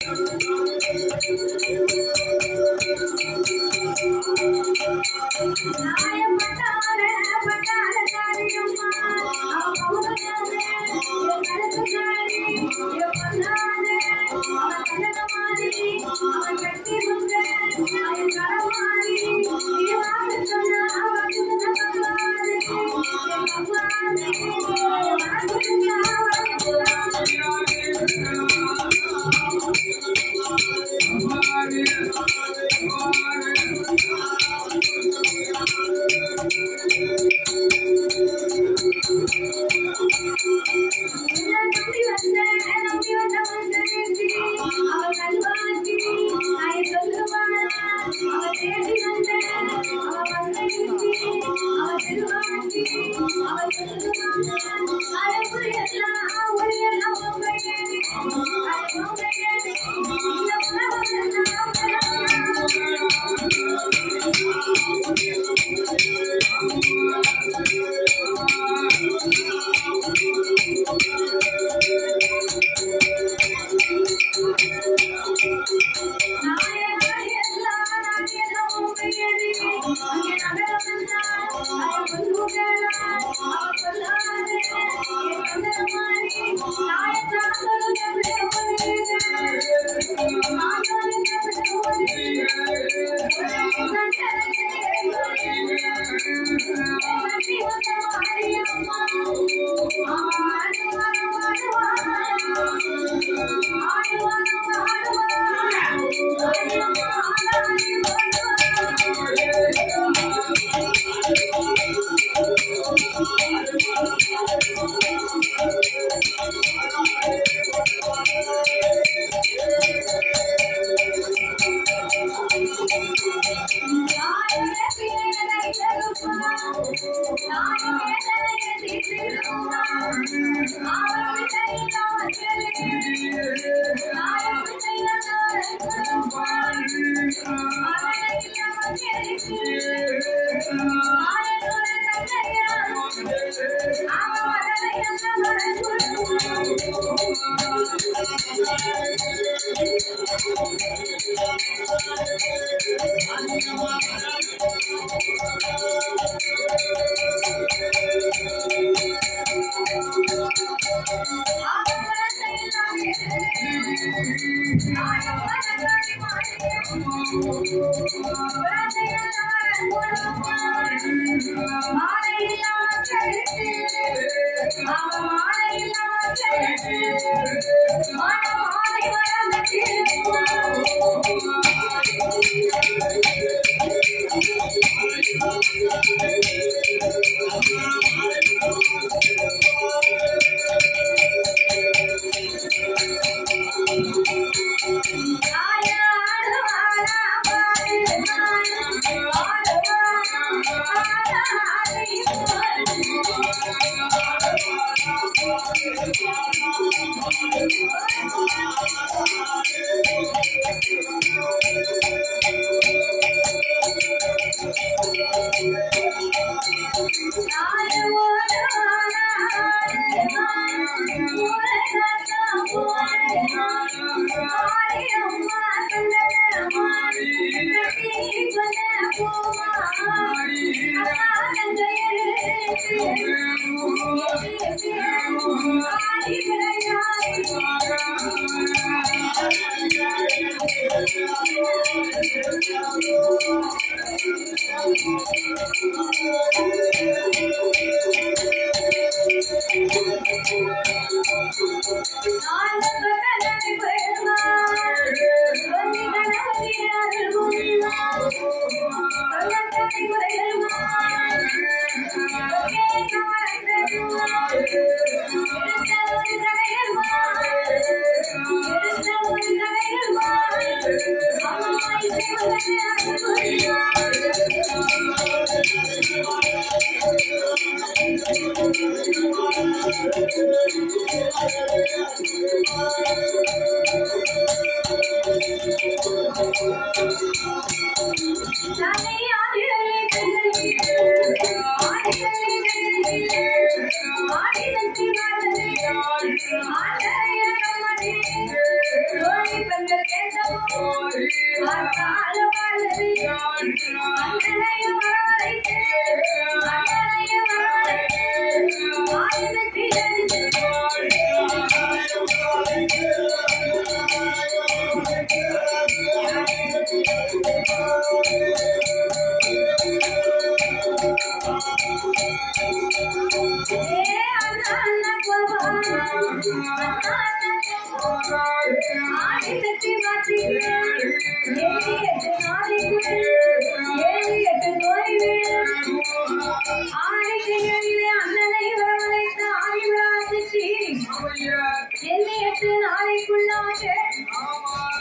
ஆடி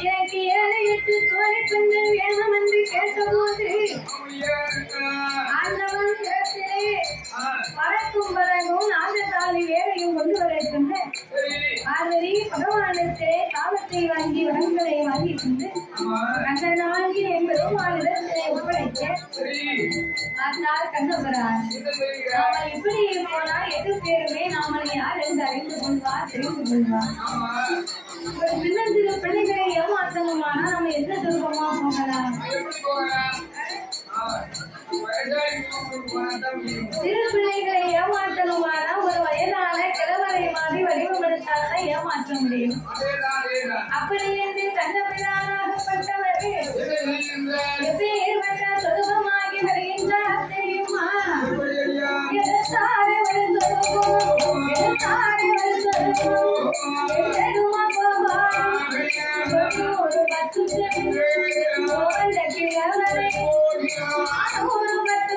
எனக்கு 7-8 தோழி பெண்கள் வேணும் என்று கேட்டபோது ஆண்டவன் பறக்கும் பறகும் நாகத்தாலி வேலையும் கொண்டு வரக்கின்ற பார்வதி பகவானத்தை காலத்தை வாங்கி வரங்களை வாங்கி கொண்டு அந்த நான்கி பெருமானிடத்தை ஒப்படைக்க பார்த்தால் கண்ணபுரான் நாம இப்படி போனா 8 பேருமே நாம யார் என்று அறிந்து கொள்வார் தெரிந்து கொள்வார் சின்னஞ்சிறு பிள்ளைகளை ஏமாற்றணுமானா நம்ம எந்த துருப்பமா போகலாம் சிறு பிள்ளைகளை ஏமாற்றணுமானா ஒரு வயதான கிழவரை மாதிரி வடிவமெடுத்தால்தான் ஏமாற்ற முடியும் அப்படி என்று கண்ணபிரானாகப்பட்டவர் எப்பேற்பட்ட சொருபமாகி வருகின்றார் தெரியுமா எடுத்தாரை வருந்தோம் எடுத்தாரை வருந்தோம் ஒரு 10 கிழவரை ஒரு 10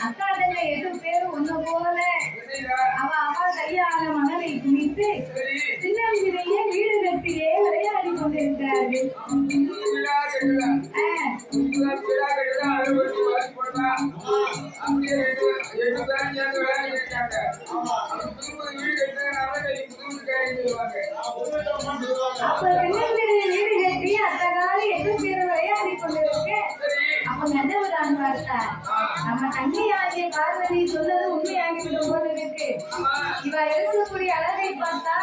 அக்காதங்க 8 பேரும் ஒண்ணு போல அவ கையால மணலை குளித்து சின்னஞ்சிறையே வீடு கட்டியே விளையாடி கொண்டிருக்கிறார்கள். அப்ப சின்னஞ்சிறையை வீடு கட்டி அத்தகால 8 பேரும் விளையாடி கொண்டிருக்க அப்ப கண்ணபுரான் பார்த்தார் நம்ம கண்ணியாகிய பார்வதி சொன்னது உண்மையாகிவிடும் போது இருக்கு. இவ இருக்கக்கூடிய அழகை பார்த்தா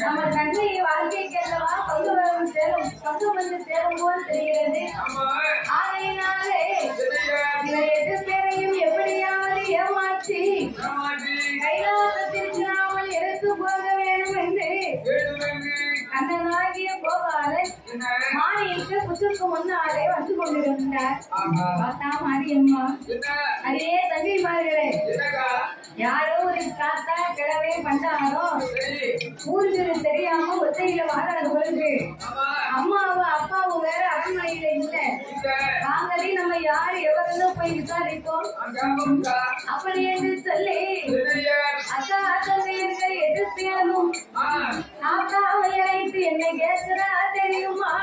நம்ம கண்ணி வாழ்க்கைக்கு அல்லவா பங்கு வந்து சேரும் போல் தெரிகிறது. ஆகையினாலே இவ 8 பேரையும் எப்படியாவது ஏமாற்றி கைலாசத்திற்கு நாமல் எடுத்து போக வேண்டும் என்று கண்ணனாகிய கோபாலன் மாணிக்கு புற்றுக்கு முன்னாலே வந்து கொண்டிருந்தார். பார்த்தா மாரியம்மா, அதே தங்கை மார்களே, யாரோ ஒரு தாத்தா கிழவே பண்றாங்களோ ஊருக்கு தெரியாம ஒத்தையில வாழறது பொழுது அம்மாவும் அப்பாவும் வேற அரண்மனையில இல்ல வாங்கடி நம்ம யாரு எவரெல்லாம் போய் விசாரிப்போம் அப்படி என்று சொல்லி அக்கா தந்தையர்களை எதிர்த்தியாலும் தாத்தாவை அழைத்து என்னை கேட்கிறா தெரியுமா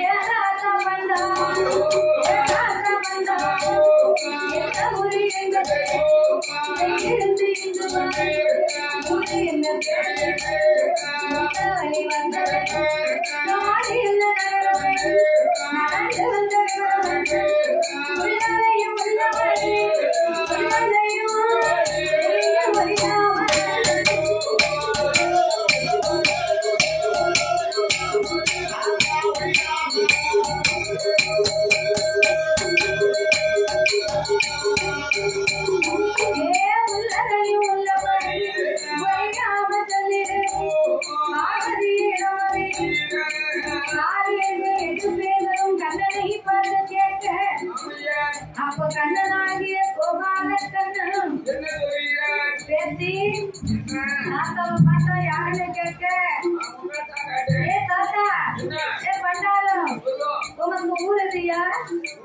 ஏதாத்தா பண்றா ஏதாத்தா பண்றா என்ன ஒரு எங்களை இருந்து இன்று என்ன வந்தது நாடு நடந்து வந்த உள்ளதையும் உள்ளவரே உள்ளதையும் அப்ப கண்ணனாகிய கோபால கண்ணனும் பேசி தாத்தாவை பார்த்தா யாருன்னு கேட்க ஏ தாத்தா ஏ பண்டாரம் உங்க ஊர் எதுயா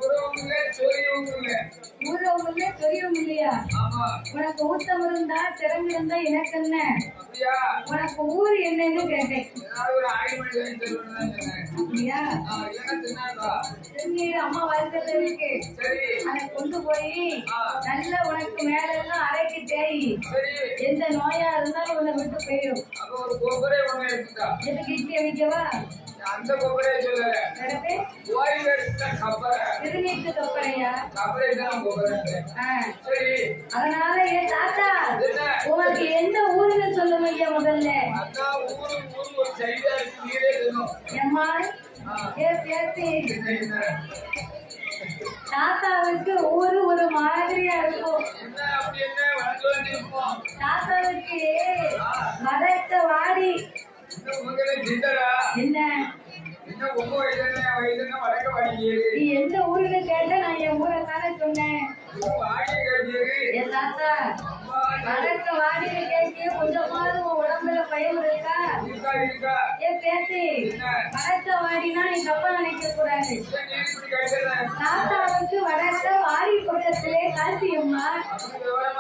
ஊரவும் இல்ல சொரியவும் இல்லையா உனக்கு ஊத்தம் இருந்தா திறன் இருந்தா எனக்கு என்ன உனக்கு ஊர் என்னன்னு கேட்டேன் அப்படியா திருநீர் அம்மா வருஷத்துல இருக்கு அதை கொண்டு போய் நல்ல உனக்கு மேல எல்லாம் அரைக்கு தேய் எந்த நோயா இருந்தாலும் உன்னை விட்டு போயிடும் எதுக்கு இட்லி வைக்கவா அந்த கொப்பரையை சொல்லல ஓய்வு எடுத்த கப்பரை திருநீட்டு கொப்பரையா கப்பரை தான் கொப்பரை சரி அதனால என் தாத்தா உங்களுக்கு எந்த ஊருன்னு சொல்லுங்க ஐயா முதல்ல அதான் ஊரு ஒரு சைடா நீரே இருக்கணும் ஏம்மா ஏ பேசி தாத்தாவுக்கு ஊரு ஒரு மாதிரியா இருக்கும் தாத்தாவுக்கு மதத்த வாடி என்ன நீ எந்த ஊருக்கு கேட்ட நான் என் ஊரை தானே சொன்னேன் என் தாத்தா வடக்க வாடியை கேட்க கொஞ்சமாவது உன் உடம்புல பயம் இருக்கா ஏன் பேசி வடக்க வாடினா நீ தப்பா நினைக்க கூடாது தாத்தாவுக்கு வடக்க வாடி பக்கத்திலே காசியம்மா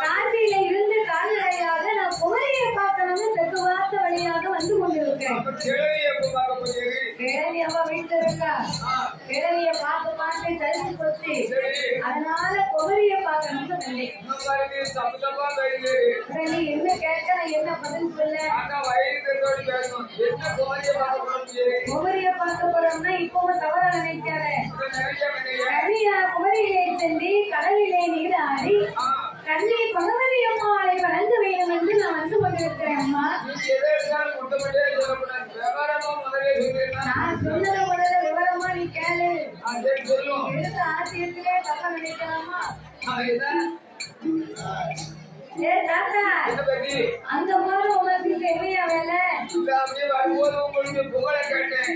காசியில இருந்து கால்நடையாக நான் குமரியை பார்க்கணும்னு தெற்கு வாச வழியாக வந்து கொண்டிருக்கேன் கிழவி அவ வீட்டுல இருக்கா கிழவிய பார்த்து பார்த்து தரிசி போச்சு அதனால குமரிய பார்க்கணும்னு சொன்னேன் நீ என்ன கேட்ட என்ன பதில் சொல்ல குமரிய பார்க்க போறோம்னா இப்பவும் தவறா நினைக்காத கவியா குமரியிலே சென்று கடலிலே நீராடி கண்ணி பகவதி அம்மாவை வணங்க வேண்டும் என்று நான் வந்து கொண்டிருக்கிறேன் அம்மா நான் சொன்னதை முதல்ல விவரமா நீ கேளு எடுத்த ஆசிரியத்திலே தப்பா நினைக்கலாமா ஏ தாத்தா அந்த மாதிரி உங்களுக்கு என்னையா வேலை வரும்போது உங்களுக்கு புகழ கேட்டேன்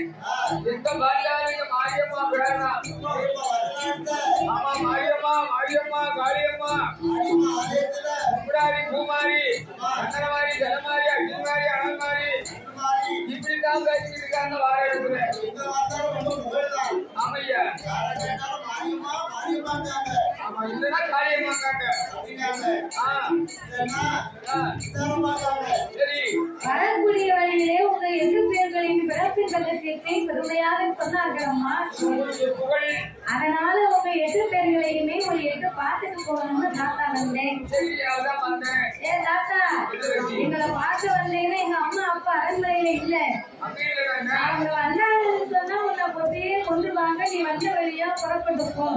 எந்த பாரியாரிங்க மாரியம்மா பேரா ஆமா மாரியம்மா மாரியம்மா காளியம்மா முப்படாரி பூமாரி சந்தனமாரி ஜனமாரி அக்னிமாரி அனல்மாரி இப்படிதான் பேசிட்டு இருக்காங்க வார இடத்துல ஆமையா ஆமா இல்லைன்னா காளியம்மாங்க சரி வரக்கூடிய வழியிலே உங்க எட்டு பேர்களின் பிறப்பின் ரகசியத்தை பெருமையாக சொன்னார்கள் அம்மா அதனால உங்க எட்டு பேர்களையுமே ஒரு எட்டு பார்த்துட்டு போகணும்னு தாத்தா வந்தேன் ஏ தாத்தா எங்களை பார்த்து வந்தீங்கன்னா எங்க அம்மா அப்பா அரண்மனையில இல்ல அவங்க வந்தாங்கன்னு சொன்னா உன்னை பொட்டியே கொண்டு வாங்க நீ வந்த வழியா புறப்பட்டு போ